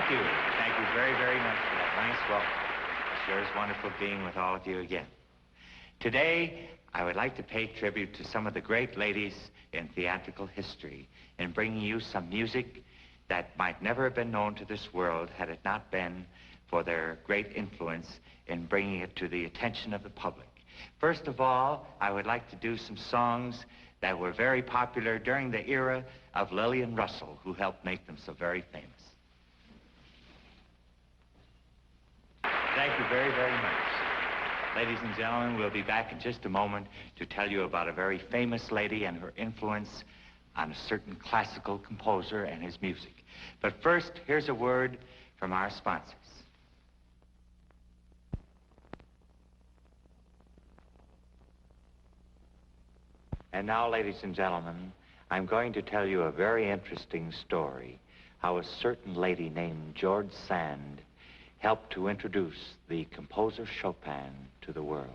Thank you. Thank you very, very much for that nice welcome. It sure is wonderful being with all of you again. Today, I would like to pay tribute to some of the great ladies in theatrical history in bringing you some music that might never have been known to this world had it not been for their great influence in bringing it to the attention of the public. First of all, I would like to do some songs that were very popular during the era of Lillian Russell, who helped make them so very famous. Thank you very, very much. Ladies and gentlemen, we'll be back in just a moment to tell you about a very famous lady and her influence on a certain classical composer and his music. But first, here's a word from our sponsors. And now, ladies and gentlemen, I'm going to tell you a very interesting story, how a certain lady named George Sand helped to introduce the composer Chopin to the world.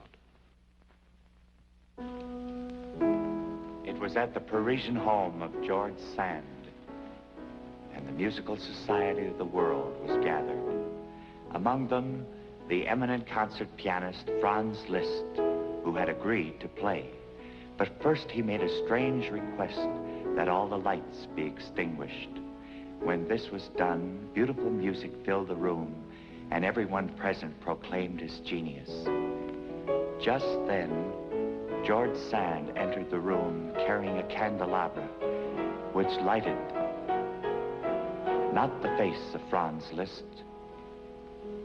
It was at the Parisian home of George Sand, and the musical society of the world was gathered. Among them, the eminent concert pianist Franz Liszt, who had agreed to play. But first he made a strange request that all the lights be extinguished. When this was done, beautiful music filled the room, and everyone present proclaimed his genius. Just then, George Sand entered the room carrying a candelabra, which lighted not the face of Franz Liszt,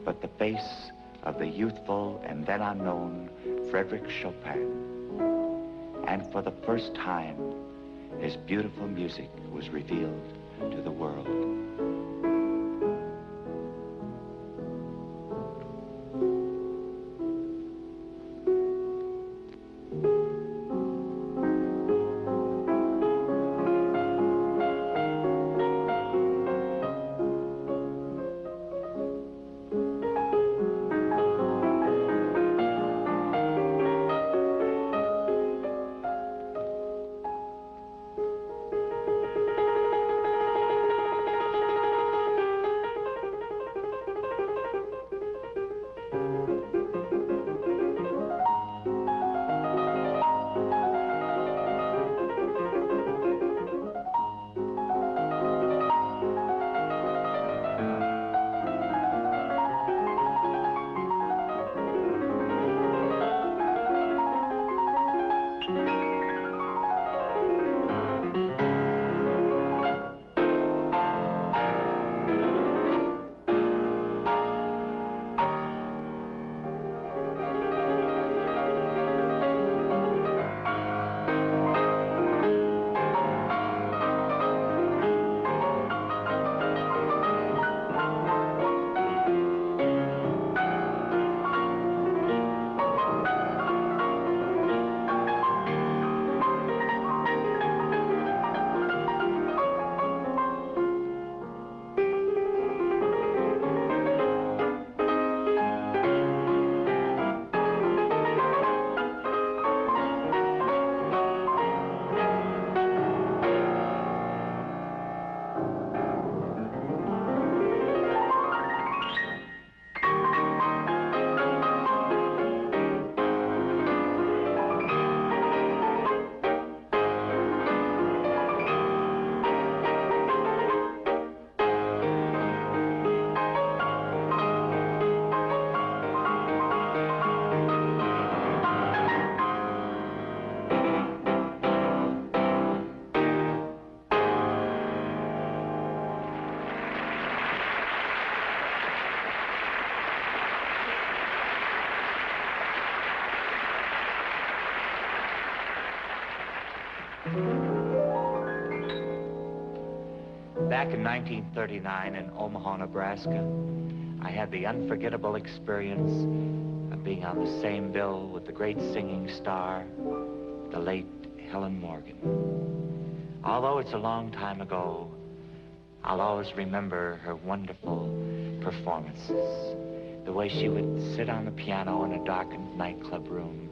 but the face of the youthful and then unknown Frédéric Chopin. And for the first time, his beautiful music was revealed to the world. Back in 1939 in Omaha, Nebraska, I had the unforgettable experience of being on the same bill with the great singing star, the late Helen Morgan. Although it's a long time ago, I'll always remember her wonderful performances. The way she would sit on the piano in a darkened nightclub room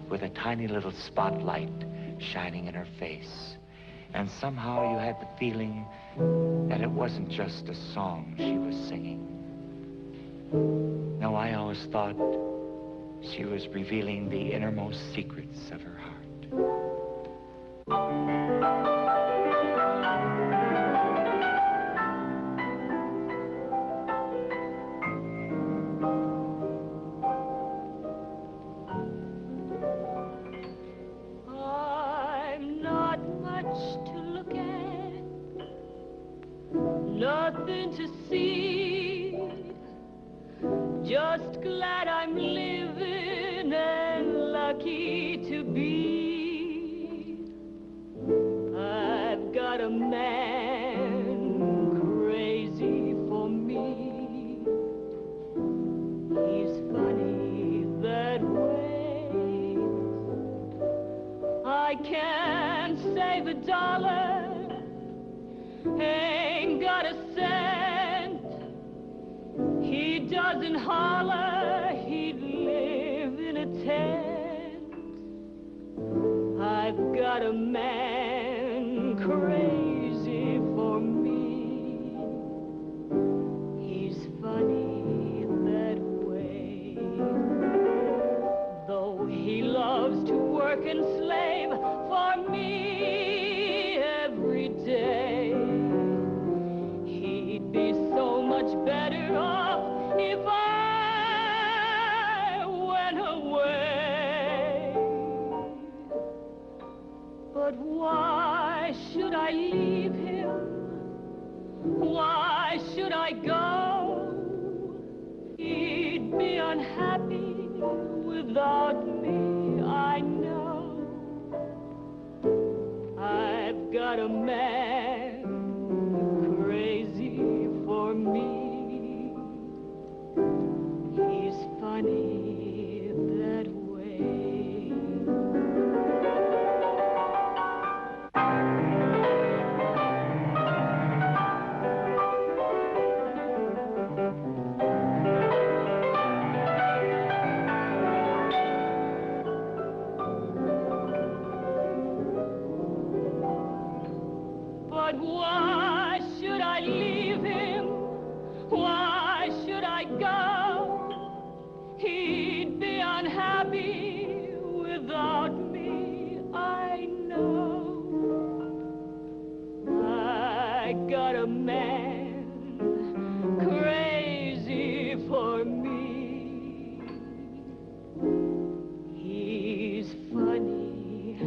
with a tiny little spotlight shining in her face. And somehow you had the feeling that it wasn't just a song she was singing. No, I always thought she was revealing the innermost secrets of her heart. I'm not much to look at, nothing to see, just glad I'm living and lucky to be. I've got a man crazy for me. He's funny that way. I can't save a dollar, ain't got a cent. He doesn't holler, he'd live in a tent. I've got a man crazy for me. He's funny that way. Though he loves to work and slave for me every day, he'd be so much better off if I went away. But why should I leave him? Why should I go? He'd be unhappy without me, I know. I've got a man crazy for me. He's funny that way. But why should I leave him? Why should I go? He'd be unhappy without me, I know. I got a man crazy for me. He's funny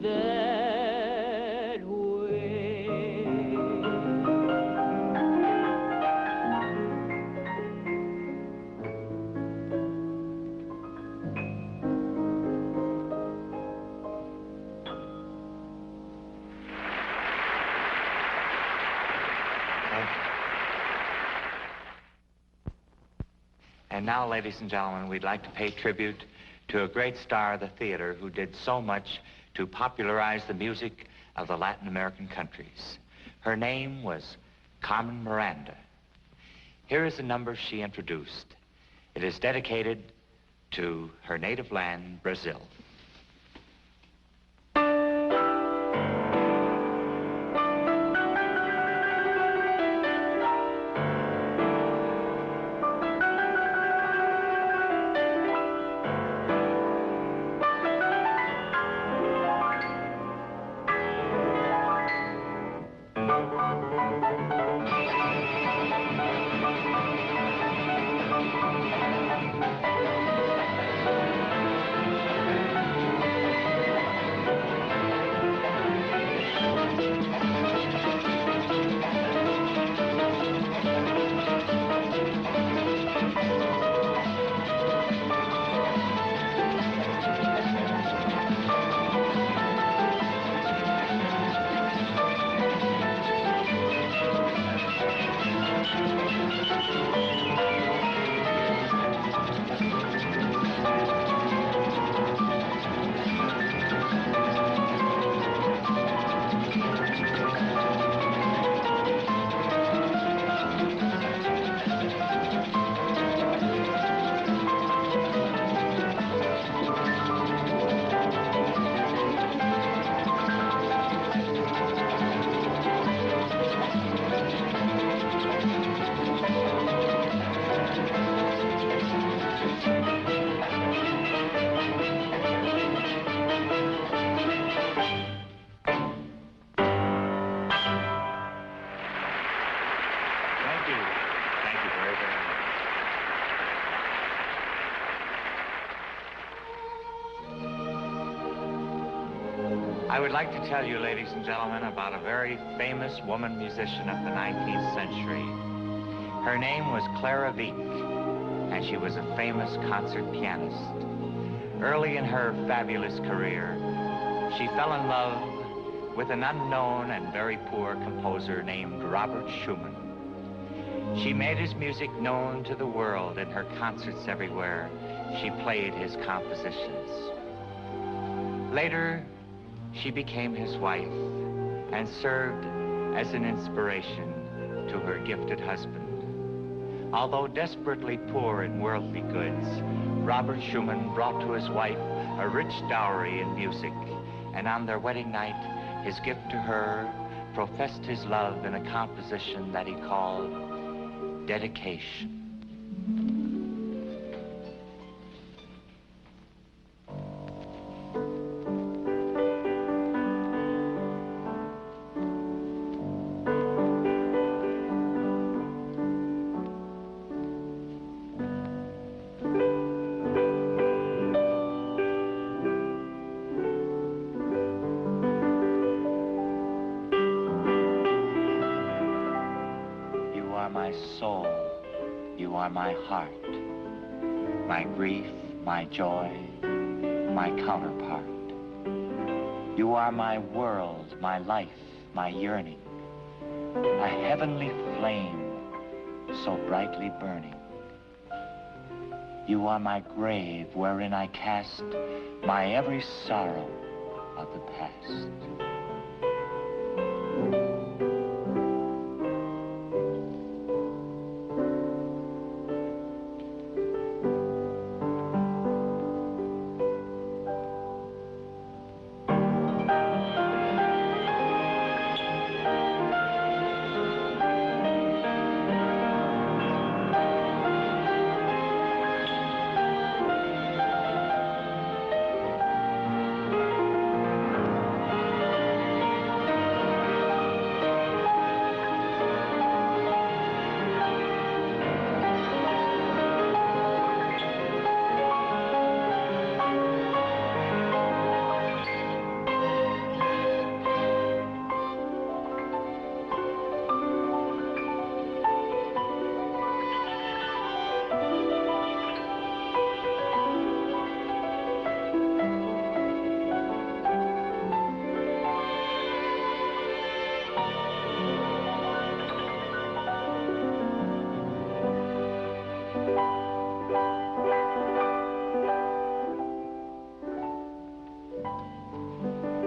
that way. And now, ladies and gentlemen, we'd like to pay tribute to a great star of the theater who did so much to popularize the music of the Latin American countries. Her name was Carmen Miranda. Here is a number she introduced. It is dedicated to her native land, Brazil. I would like to tell you, ladies and gentlemen, about a very famous woman musician of the 19th century. Her name was Clara Wieck, and she was a famous concert pianist. Early in her fabulous career, she fell in love with an unknown and very poor composer named Robert Schumann. She made his music known to the world in her concerts everywhere. She played his compositions. Later, she became his wife and served as an inspiration to her gifted husband. Although desperately poor in worldly goods, Robert Schumann brought to his wife a rich dowry in music, and on their wedding night, his gift to her professed his love in a composition that he called Dedication. Soul, you are my heart, my grief, my joy, my counterpart. You are my world, my life, my yearning, a heavenly flame so brightly burning. You are my grave wherein I cast my every sorrow of the past.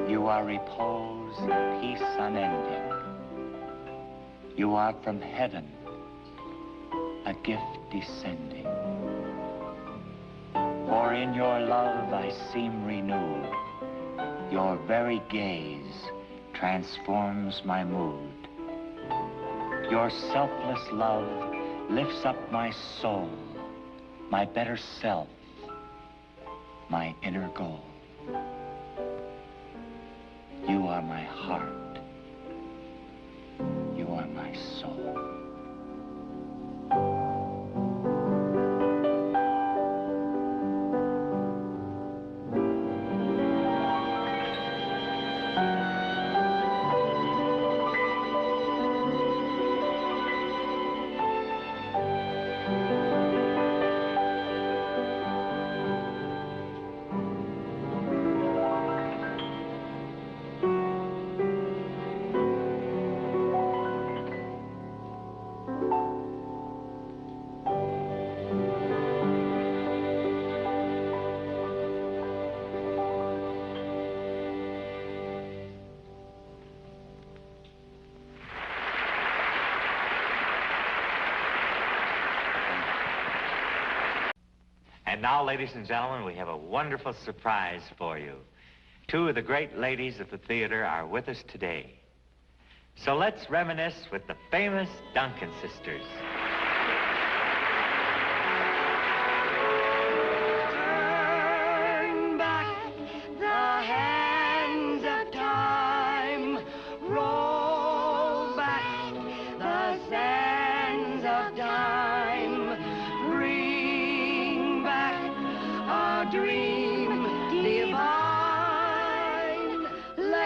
You are repose, peace unending. You are from heaven, a gift descending. For in your love I seem renewed. Your very gaze transforms my mood. Your selfless love lifts up my soul, my better self, my inner goal. You are my heart. You are my soul. And now, ladies and gentlemen, we have a wonderful surprise for you. Two of the great ladies of the theater are with us today. So let's reminisce with the famous Duncan Sisters. Turn back the hands of time, roll back the sands of time, bring back a dream divine. Let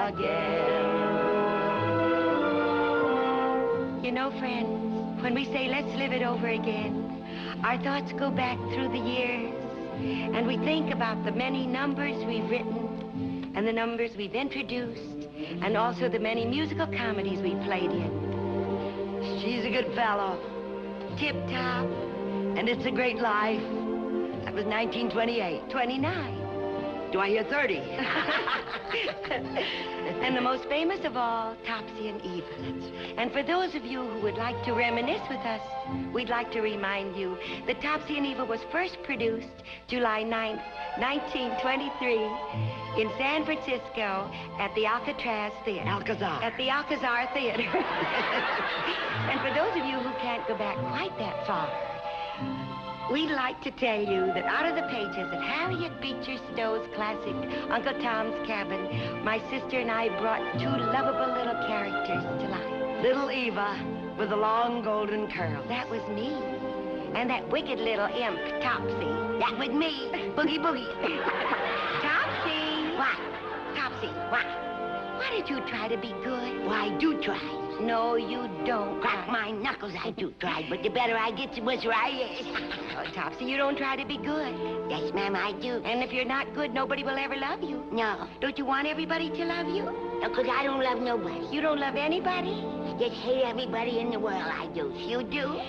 again. You know, friends, when we say let's live it over again, our thoughts go back through the years, and we think about the many numbers we've written and the numbers we've introduced, and also the many musical comedies we've played in. She's a good fellow, tip-top, and it's a great life. That was 1928. 29. Do I hear 30? And the most famous of all, Topsy and Eva. And for those of you who would like to reminisce with us, we'd like to remind you that Topsy and Eva was first produced July 9th, 1923 in San Francisco at the Alcatraz Theater. Alcazar. At the Alcazar Theater. And for those of you who can't go back quite that far, we'd like to tell you that out of the pages of Harriet Beecher Stowe's classic Uncle Tom's Cabin, my sister and I brought two lovable little characters to life. Little Eva with the long golden curls. That was me. And that wicked little imp, Topsy. That was me. Boogie boogie. Topsy. What? Topsy, what? Why did you try to be good? Why, I do try. No, you don't. Crack my knuckles, I do try, but the better I get, the worse I is. Oh, Topsy, you don't try to be good. Yes, ma'am, I do. And if you're not good, nobody will ever love you. No. Don't you want everybody to love you? No, 'cause I don't love nobody. You don't love anybody? Just hate everybody in the world, I do. You do?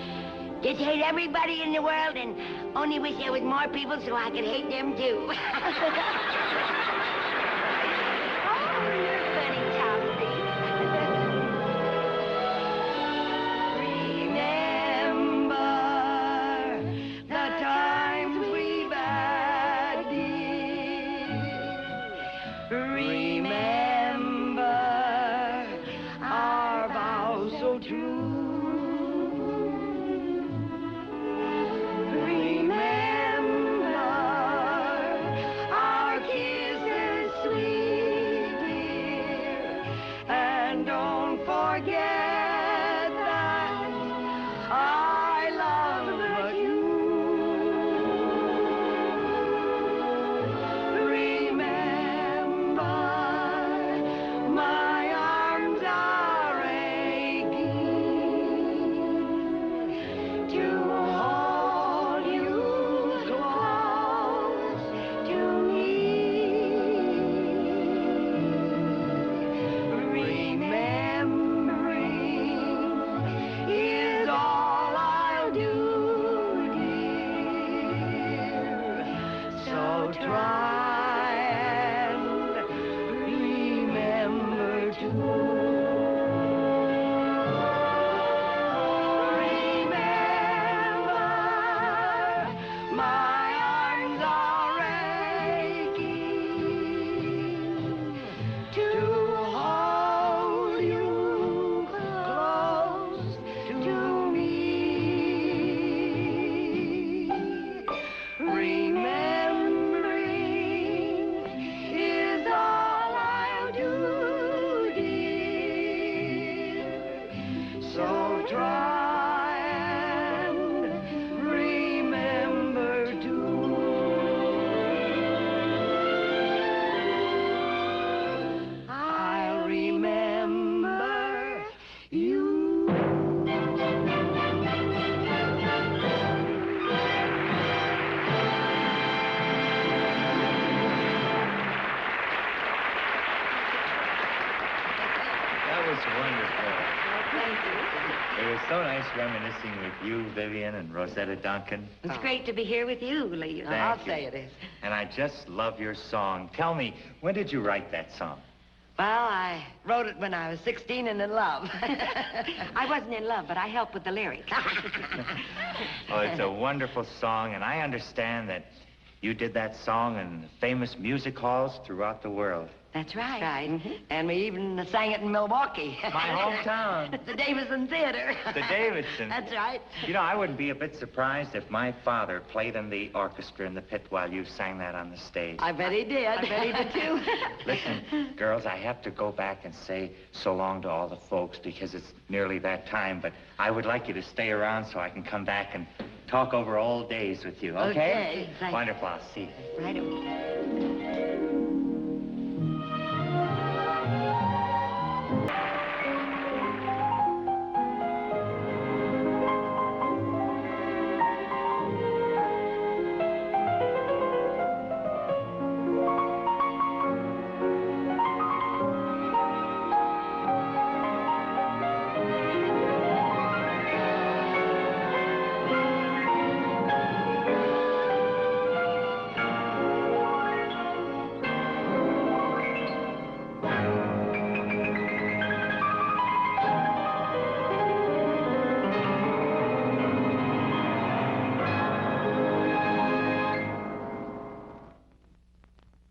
Just hate everybody in the world and only wish there was more people so I could hate them too. Oh, you're funny, Topsy. Remember the times we've had, dear. Remember our vows so true. Remember our kisses sweet, dear. And don't forget that I love you. Remember my arms are aching to hold you close to me. Remembering is all I'll do, dear. So try and remember to remember my arms are aching to hold you close to me. Remembering is all I'll do, dear. So try and remember to. I'll remember you. That was wonderful. Thank you. It was so nice reminiscing with you, Vivian, and Rosetta Duncan. It's great to be here with you, Lee. Thank I'll you. say it is. And I just love your song. Tell me, when did you write that song? Well, I wrote it when I was 16 and in love. I wasn't in love, but I helped with the lyrics. Oh, it's a wonderful song, and I understand that you did that song in famous music halls throughout the world. That's right. Right. And we even sang it in Milwaukee. My hometown. The Davidson Theater. The Davidson. That's right. You know, I wouldn't be a bit surprised if my father played in the orchestra in the pit while you sang that on the stage. I bet he did. I bet he did, too. Listen, girls, I have to go back and say so long to all the folks because it's nearly that time, but I would like you to stay around so I can come back and talk over old days with you, okay? Okay, thank you. Wonderful. I'll see you. Right away.